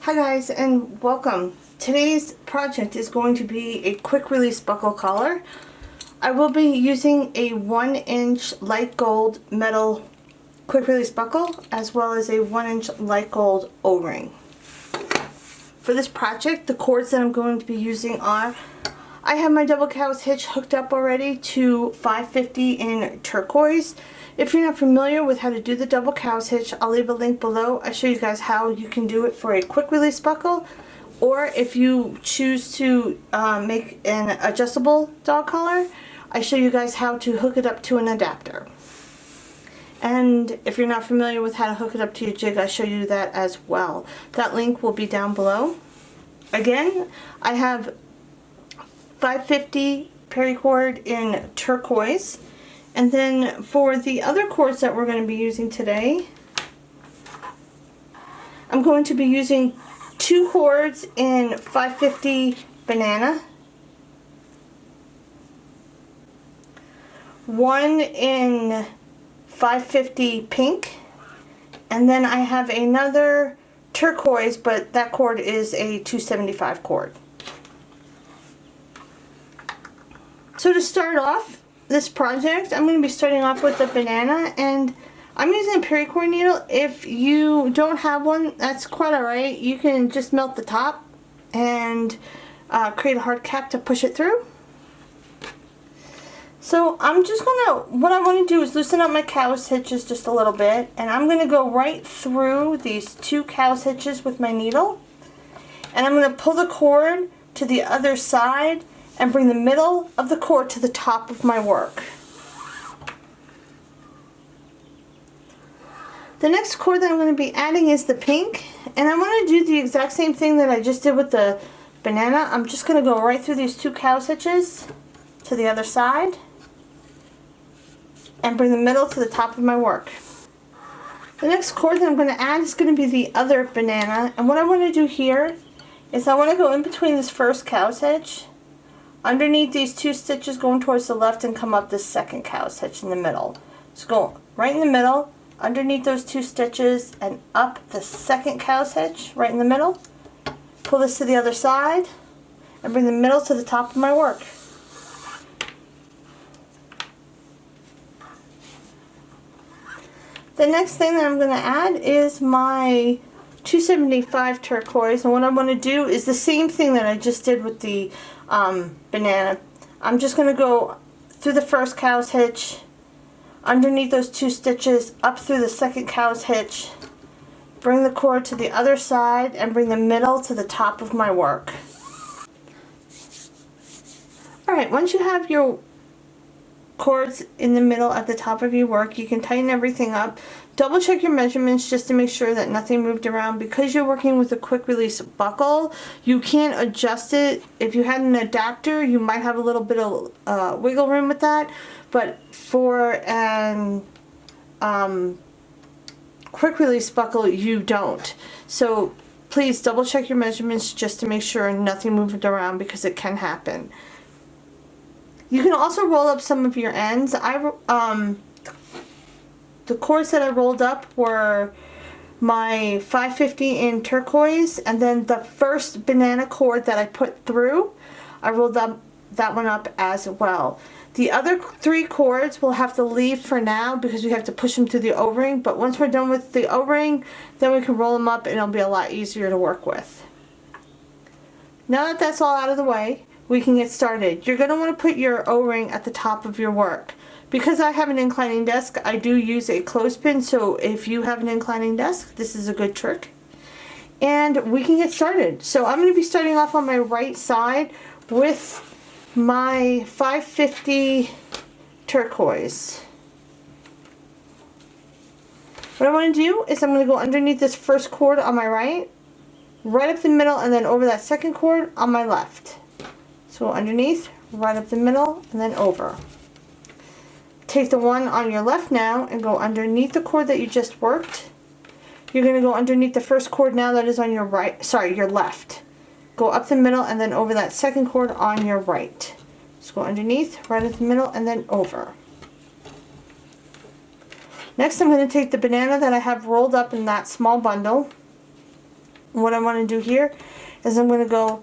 Hi guys, and welcome. Today's project is going to be a quick release buckle collar. I will be using a 1-inch light gold metal quick release buckle as well as a 1-inch light gold O-ring. For this project, the cords that I'm going to be using are, I have my double cow's hitch hooked up already to 550 in turquoise. If you're not familiar with how to do the double cow's hitch, I'll leave a link below. I show you guys how you can do it for a quick release buckle, or if you choose to make an adjustable dog collar, I show you guys how to hook it up to an adapter. And if you're not familiar with how to hook it up to your jig, I show you that as well. That link will be down below. Again, I have 550 paracord in turquoise. And then for the other cords that we're going to be using today, I'm going to be using 2 cords in 550 banana, 1 in 550 pink, and then I have another turquoise, but that cord is a 275 cord. So to start off this project, I'm going to be starting off with the banana, and I'm using a paracord needle. If you don't have one, that's quite alright. You can just melt the top and create a hard cap to push it through. So I'm just gonna, what I want to do is loosen up my cow's hitches just a little bit, and I'm going to go right through these 2 cow's hitches with my needle, and I'm going to pull the cord to the other side and bring the middle of the cord to the top of my work. The next cord that I'm going to be adding is the pink, and I want to do the exact same thing that I just did with the banana. I'm just going to go right through these 2 cow's hitches to the other side and bring the middle to the top of my work. The next cord that I'm going to add is going to be the other banana, and what I want to do here is I want to go in between this first cow's hitch, underneath these 2 stitches going towards the left, and come up this second cow's hitch in the middle. So go right in the middle, underneath those 2 stitches, and up the second cow's hitch right in the middle. Pull this to the other side and bring the middle to the top of my work. The next thing that I'm going to add is my 275 turquoise, and what I want to do is the same thing that I just did with the banana. I'm just going to go through the first cow's hitch, underneath those 2 stitches, up through the second cow's hitch, bring the cord to the other side, and bring the middle to the top of my work. Alright, once you have your cords in the middle at the top of your work, you can tighten everything up. Double check your measurements just to make sure that nothing moved around. Because you're working with a quick release buckle, you can't adjust it. If you had an adapter, you might have a little bit of wiggle room with that, but for an quick release buckle, you don't. So please double check your measurements just to make sure nothing moved around, because it can happen. You can also roll up some of your ends. The cords that I rolled up were my 550 in turquoise, and then the first banana cord that I put through, I rolled up that one up as well. The other 3 cords we'll have to leave for now because we have to push them through the O-ring, but once we're done with the O-ring, then we can roll them up and it'll be a lot easier to work with. Now that that's all out of the way, we can get started. You're going to want to put your O-ring at the top of your work. Because I have an inclining desk, I do use a clothespin, so if you have an inclining desk, this is a good trick. And we can get started. So I'm going to be starting off on my right side with my 550 turquoise. What I want to do is I'm going to go underneath this first cord on my right up the middle, and then over that second cord on my left. So underneath, right up the middle, and then over. Take the one on your left now and go underneath the cord that you just worked. You're going to go underneath the first cord now that is on your right, sorry, your left. Go up the middle and then over that second cord on your right. So go underneath, right up the middle, and then over. Next I'm going to take the banana that I have rolled up in that small bundle, what I want to do here is I'm going to go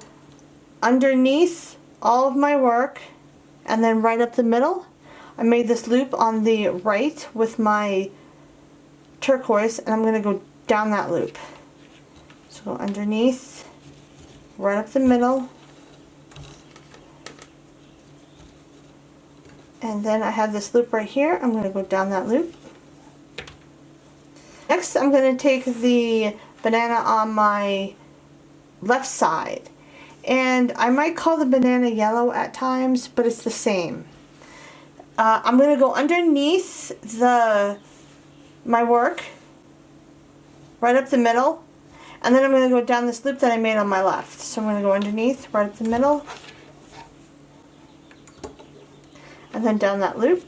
underneath all of my work and then right up the middle. I made this loop on the right with my turquoise, and I'm going to go down that loop. So go underneath, right up the middle, and then I have this loop right here. I'm going to go down that loop. Next, I'm going to take the banana on my left side, and I might call the banana yellow at times, but it's the same. I'm going to go underneath my work, right up the middle, and then I'm going to go down this loop that I made on my left. So I'm going to go underneath, right up the middle, and then down that loop.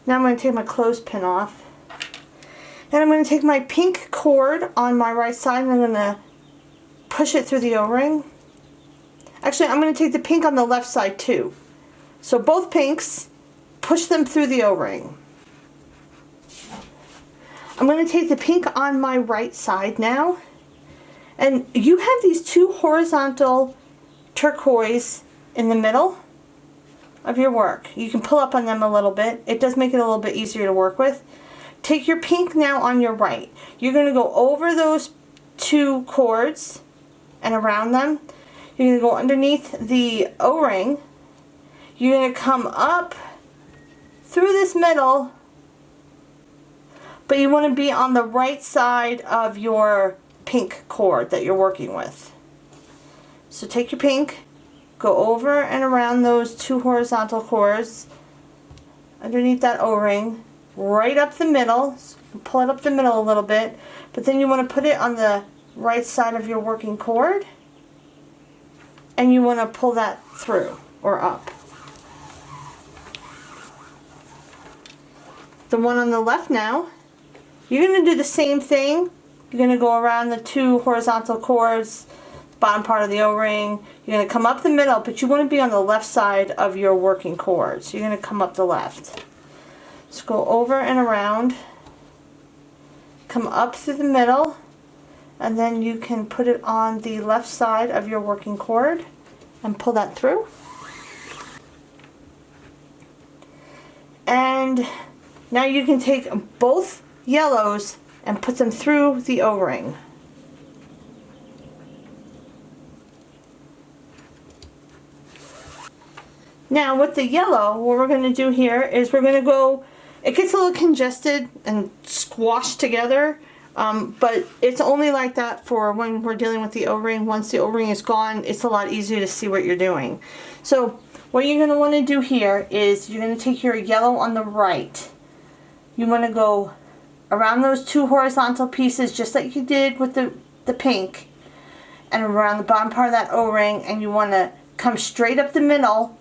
Now I'm going to take my clothespin off, and I'm going to take my pink cord on my right side and I'm going to push it through the O-ring. Actually, I'm going to take the pink on the left side too. So both pinks, push them through the O-ring. I'm going to take the pink on my right side now, and you have these two horizontal turquoise in the middle of your work. You can pull up on them a little bit. It does make it a little bit easier to work with. Take your pink now on your right. You're going to go over those two cords and around them. You're going to go underneath the O-ring. You're going to come up through this middle, but you want to be on the right side of your pink cord that you're working with. So take your pink, go over and around those two horizontal cords, underneath that O-ring, right up the middle. So pull it up the middle a little bit, but then you want to put it on the right side of your working cord, and you want to pull that through or up. The one on the left now, you're going to do the same thing. You're going to go around the two horizontal cords, bottom part of the O-ring. You're going to come up the middle, but you want to be on the left side of your working cord. So you're going to come up the left. Just go over and around, come up through the middle, and then you can put it on the left side of your working cord and pull that through. And now you can take both yellows and put them through the O-ring. Now with the yellow, what we're going to do here is we're going to go, it gets a little congested and squashed together, but it's only like that for when we're dealing with the O-ring. Once the O-ring is gone, it's a lot easier to see what you're doing. So what you're going to want to do here is you're going to take your yellow on the right. You want to go around those two horizontal pieces just like you did with the pink, and around the bottom part of that O-ring, and you want to come straight up the middle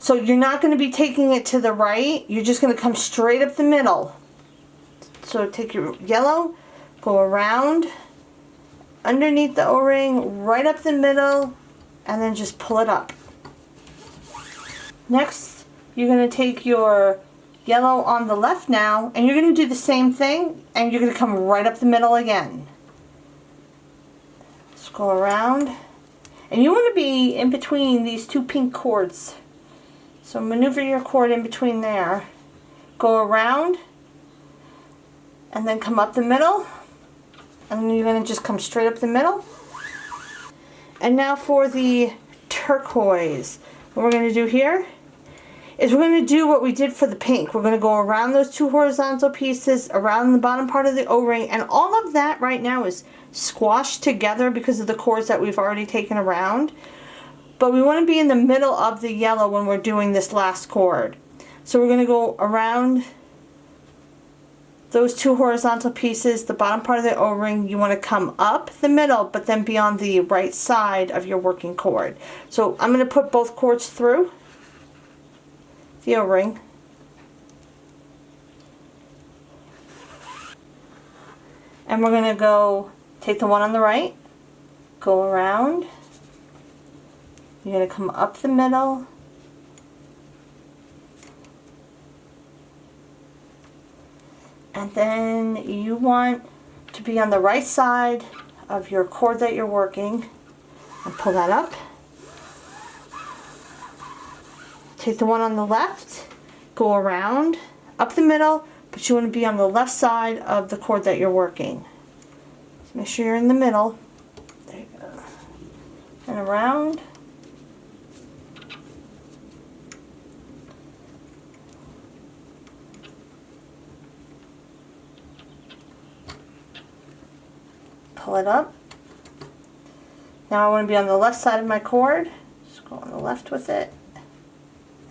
So you're not going to be taking it to the right. You're just going to come straight up the middle. So take your yellow, go around, underneath the O-ring, right up the middle, and then just pull it up. Next, you're going to take your yellow on the left now, and you're going to do the same thing, and you're going to come right up the middle again. Just go around, and you want to be in between these two pink cords. So maneuver your cord in between there. Go around, and then come up the middle, and then you're going to just come straight up the middle. And now for the turquoise. What we're going to do here is we're going to do what we did for the pink. We're going to go around those two horizontal pieces, around the bottom part of the O-ring, and all of that right now is squashed together because of the cords that we've already taken around. But we want to be in the middle of the yellow when we're doing this last cord. So we're going to go around those two horizontal pieces, the bottom part of the O-ring. You want to come up the middle, but then be on the right side of your working cord. So I'm going to put both cords through the O-ring. And we're going to go take the one on the right, go around. You're going to come up the middle, And then you want to be on the right side of your cord that you're working, and pull that up. Take the one on the left, go around, up the middle, but you want to be on the left side of the cord that you're working. So make sure you're in the middle. There you go. And around. Pull it up. Now I want to be on the left side of my cord. Just go on the left with it.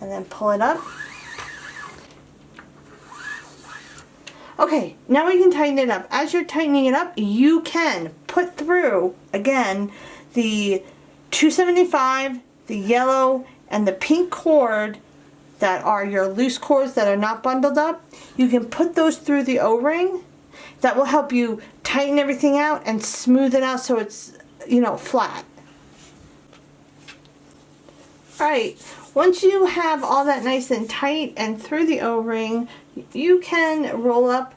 And then pull it up. Okay, now we can tighten it up. As you're tightening it up, you can put through, again, the 275, the yellow, and the pink cord that are your loose cords that are not bundled up. You can put those through the O-ring. That will help you tighten everything out and smooth it out so it's, you know, flat. Alright, once you have all that nice and tight and through the O-ring, you can roll up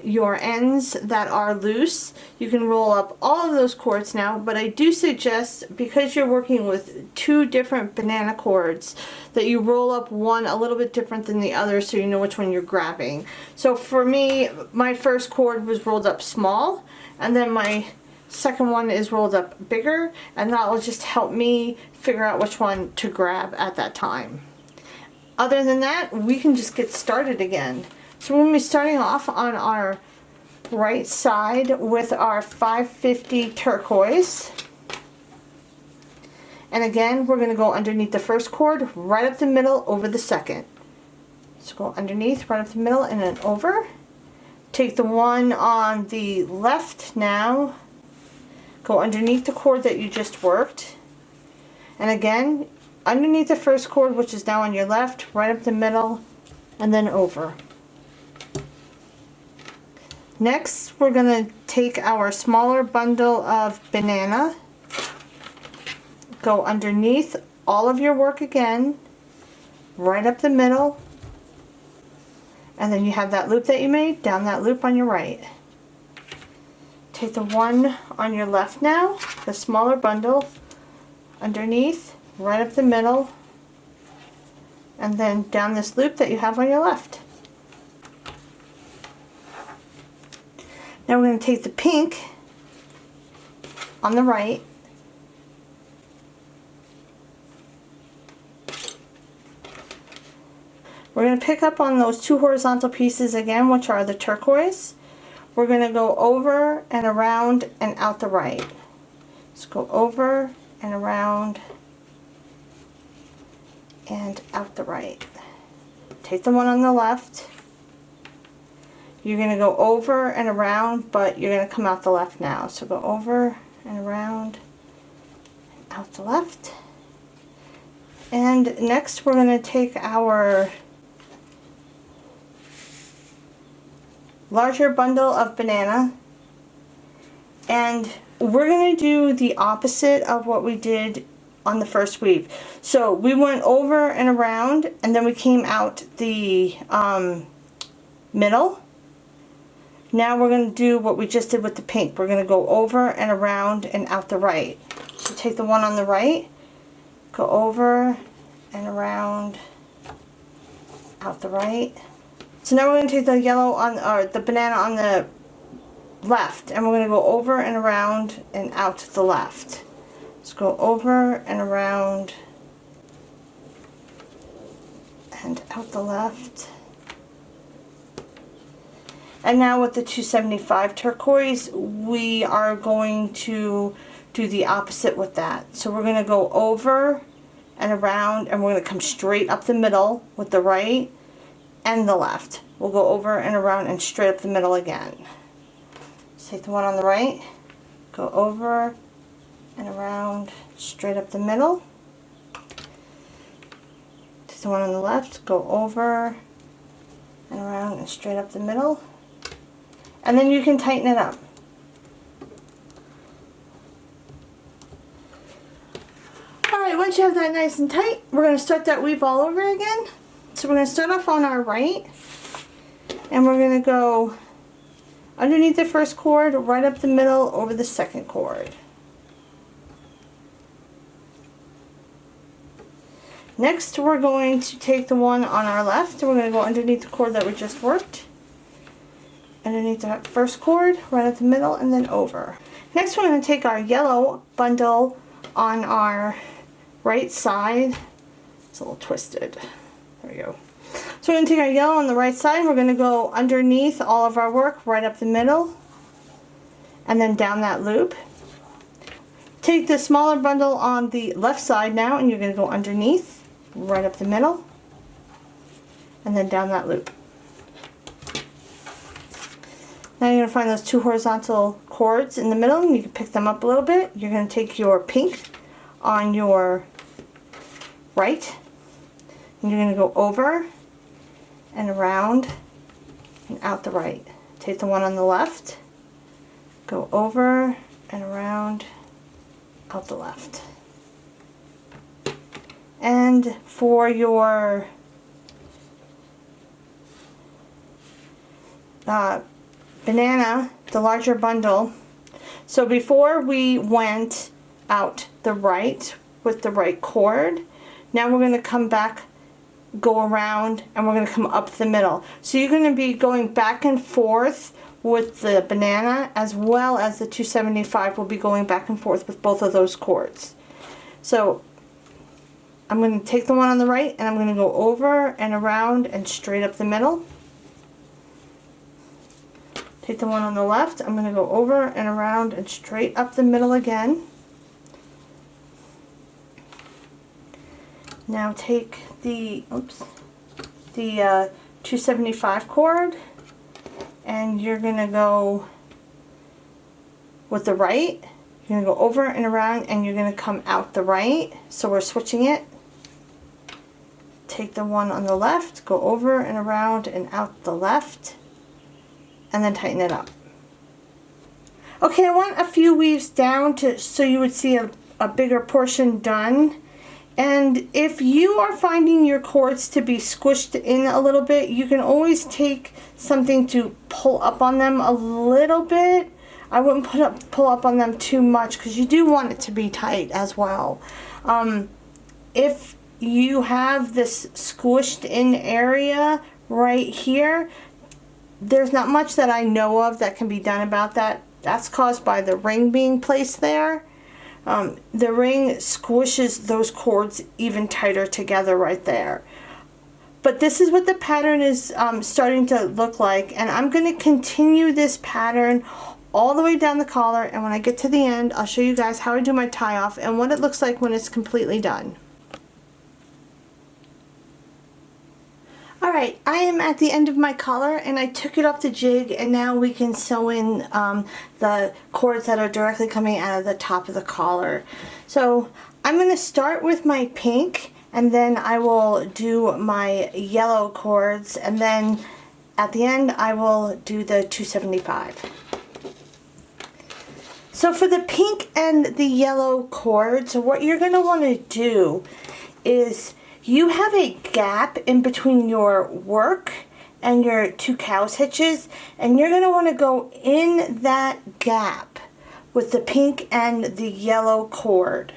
your ends that are loose. You can roll up all of those cords now, but I do suggest, because you're working with two different banana cords, that you roll up one a little bit different than the other so you know which one you're grabbing. So for me, my first cord was rolled up small, and then my second one is rolled up bigger, and that will just help me figure out which one to grab at that time. Other than that, we can just get started again. So we're going to be starting off on our right side with our 550 turquoise. And again, we're going to go underneath the first cord, right up the middle, over the second. So go underneath, right up the middle, and then over. Take the one on the left now, go underneath the cord that you just worked. And again, underneath the first cord, which is now on your left, right up the middle, and then over. Next, we're going to take our smaller bundle of banana, go underneath all of your work again, right up the middle, and then you have that loop that you made, down that loop on your right. Take the one on your left now, the smaller bundle, underneath, right up the middle, and then down this loop that you have on your left. Now we're going to take the pink on the right, we're going to pick up on those two horizontal pieces again, which are the turquoise. We're going to go over and around and out the right. Let's go over and around and out the right. Take the one on the left. You're going to go over and around, but you're going to come out the left now. So go over and around and out the left. And next we're going to take our larger bundle of banana, and we're going to do the opposite of what we did on the first weave. So we went over and around, and then we came out the middle. Now we're going to do what we just did with the pink. We're going to go over and around and out the right. So take the one on the right, go over and around, out the right. So now we're going to take the yellow on, or the banana on the left, and we're going to go over and around and out to the left. Let's go over and around and out the left. And now with the 275 turquoise, we are going to do the opposite with that. So we're going to go over and around, and we're going to come straight up the middle with the right and the left. We'll go over and around and straight up the middle again. So take the one on the right, go over and around, straight up the middle. Take the one on the left, go over and around and straight up the middle. And then you can tighten it up. Alright, once you have that nice and tight, we're going to start that weave all over again. So we're going to start off on our right, And we're going to go underneath the first cord, right up the middle, over the second cord. Next, we're going to take the one on our left, and we're going to go underneath the cord that we just worked. Underneath the first cord, right up the middle, and then over. Next, we're going to take our yellow bundle on our right side. It's a little twisted. There we go. So we're going to take our yellow on the right side. We're going to go underneath all of our work, right up the middle, and then down that loop. Take the smaller bundle on the left side now, and you're going to go underneath, right up the middle, and then down that loop. Now you're going to find those two horizontal cords in the middle, and you can pick them up a little bit. You're going to take your pink on your right, and you're going to go over and around and out the right. Take the one on the left, go over and around, out the left. And for your banana, the larger bundle, so before we went out the right with the right cord, now we're going to come back, go around, and we're going to come up the middle. So you're going to be going back and forth with the banana, as well as the 275 will be going back and forth with both of those cords. So I'm going to take the one on the right, and I'm going to go over and around and straight up the middle. Take the one on the left, I'm going to go over and around and straight up the middle again. Now take the 275 cord, and you're going to go with the right. You're going to go over and around, and you're going to come out the right. So we're switching it. Take the one on the left, go over and around and out the left, and then tighten it up. Okay, I want a few weaves down so you would see a bigger portion done. And if you are finding your cords to be squished in a little bit, you can always take something to pull up on them a little bit. I wouldn't pull up on them too much, because you do want it to be tight as well. If you have this squished in area right here, there's not much that I know of that can be done about that. That's caused by the ring being placed there. The ring squishes those cords even tighter together right there. But this is what the pattern is starting to look like, and I'm going to continue this pattern all the way down the collar, and when I get to the end, I'll show you guys how I do my tie off and what it looks like when it's completely done. Alright, I am at the end of my collar, and I took it off the jig, and now we can sew in the cords that are directly coming out of the top of the collar. So I'm going to start with my pink, and then I will do my yellow cords, and then at the end I will do the 275. So for the pink and the yellow cords, what you're going to want to do is, you have a gap in between your work and your two cow's hitches, and you're going to want to go in that gap with the pink and the yellow cord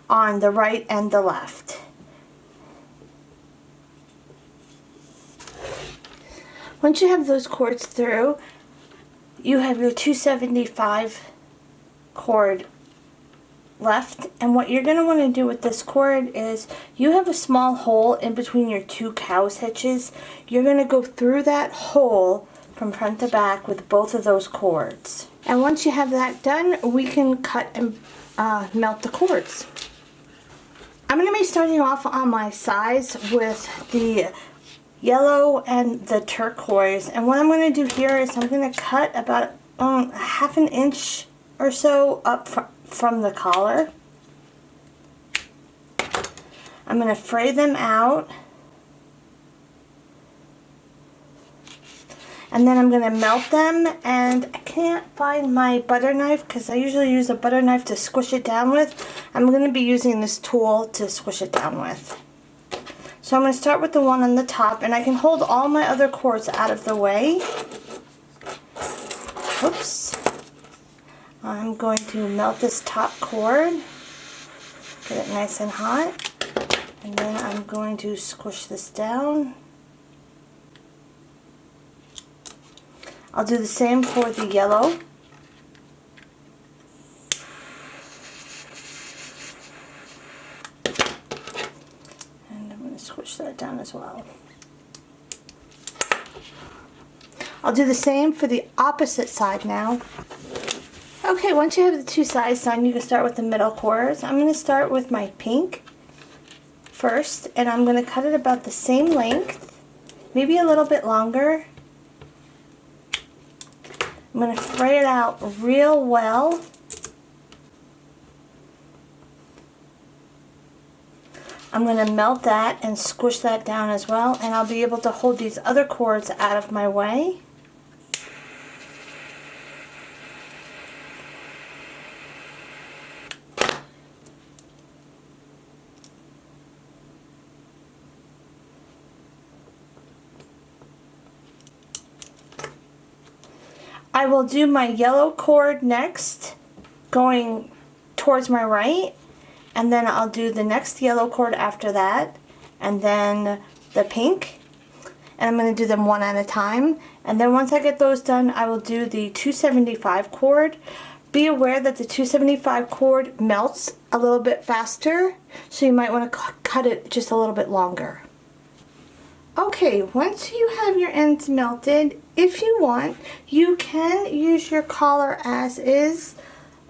on the right and the left. Once you have those cords through, you have your 275 cord left, and what you're going to want to do with this cord is, you have a small hole in between your two cow's hitches. You're going to go through that hole from front to back with both of those cords. And once you have that done, we can cut and melt the cords. I'm going to be starting off on my sides with the yellow and the turquoise, and what I'm going to do here is I'm going to cut about half an inch or so up from the collar. I'm going to fray them out, and then I'm going to melt them, and I can't find my butter knife because I usually use a butter knife to squish it down with. I'm going to be using this tool to squish it down with. So I'm going to start with the one on the top, and I can hold all my other cords out of the way. Oops. I'm going to melt this top cord, get it nice and hot, and then I'm going to squish this down. I'll do the same for the yellow. And I'm going to squish that down as well. I'll do the same for the opposite side now. Okay, once you have the two sides done, you can start with the middle cords. I'm going to start with my pink first, and I'm going to cut it about the same length, maybe a little bit longer. I'm going to fray it out real well. I'm going to melt that and squish that down as well, and I'll be able to hold these other cords out of my way. I will do my yellow cord next, going towards my right, and then I'll do the next yellow cord after that, and then the pink, and I'm going to do them one at a time. And then once I get those done, I will do the 275 cord. Be aware that the 275 cord melts a little bit faster, so you might want to cut it just a little bit longer. Okay, once you have your ends melted, if you want, you can use your collar as is,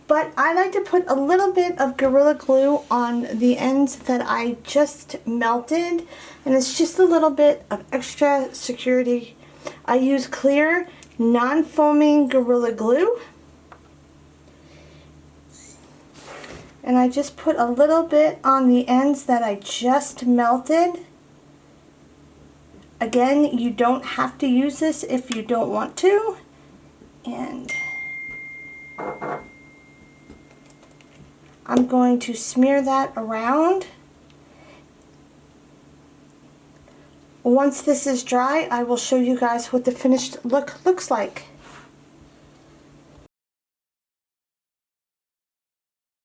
but I like to put a little bit of Gorilla Glue on the ends that I just melted, and it's just a little bit of extra security. I use clear, non-foaming Gorilla Glue, and I just put a little bit on the ends that I just melted. Again, you don't have to use this if you don't want to. And I'm going to smear that around. Once this is dry, I will show you guys what the finished look looks like.